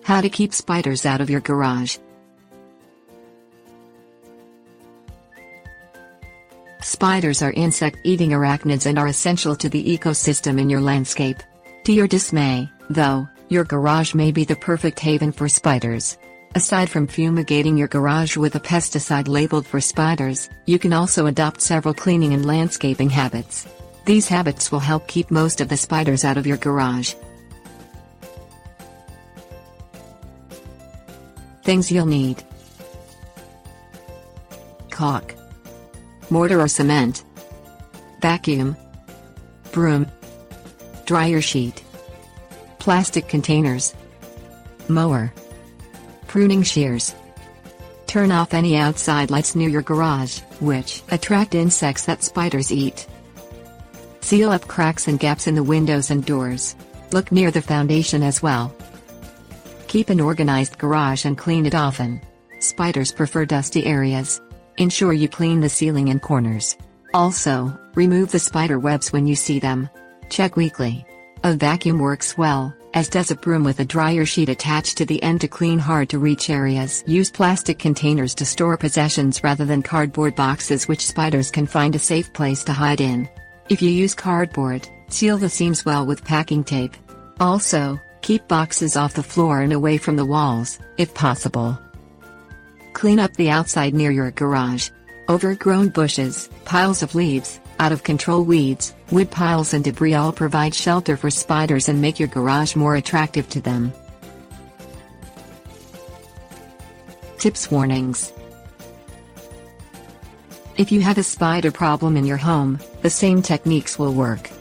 How to keep spiders out of your garage. Spiders are insect-eating arachnids and are essential to the ecosystem in your landscape. To your dismay, though, your garage may be the perfect haven for spiders. Aside from fumigating your garage with a pesticide labeled for spiders, you can also adopt several cleaning and landscaping habits. These habits will help keep most of the spiders out of your garage. Things you'll need: caulk, mortar or cement, vacuum, broom, dryer sheet, plastic containers, mower, pruning shears. Turn off any outside lights near your garage, which attract insects that spiders eat. Seal up cracks and gaps in the windows and doors. Look near the foundation as well. Keep an organized garage and clean it often. Spiders prefer dusty areas. Ensure you clean the ceiling and corners. Also, remove the spider webs when you see them. Check weekly. A vacuum works well, as does a broom with a dryer sheet attached to the end to clean hard-to-reach areas. Use plastic containers to store possessions rather than cardboard boxes, which spiders can find a safe place to hide in. If you use cardboard, seal the seams well with packing tape. Also, keep boxes off the floor and away from the walls, if possible. Clean up the outside near your garage. Overgrown bushes, piles of leaves, out-of-control weeds, wood piles and debris all provide shelter for spiders and make your garage more attractive to them. Tips: warnings. If you have a spider problem in your home, the same techniques will work.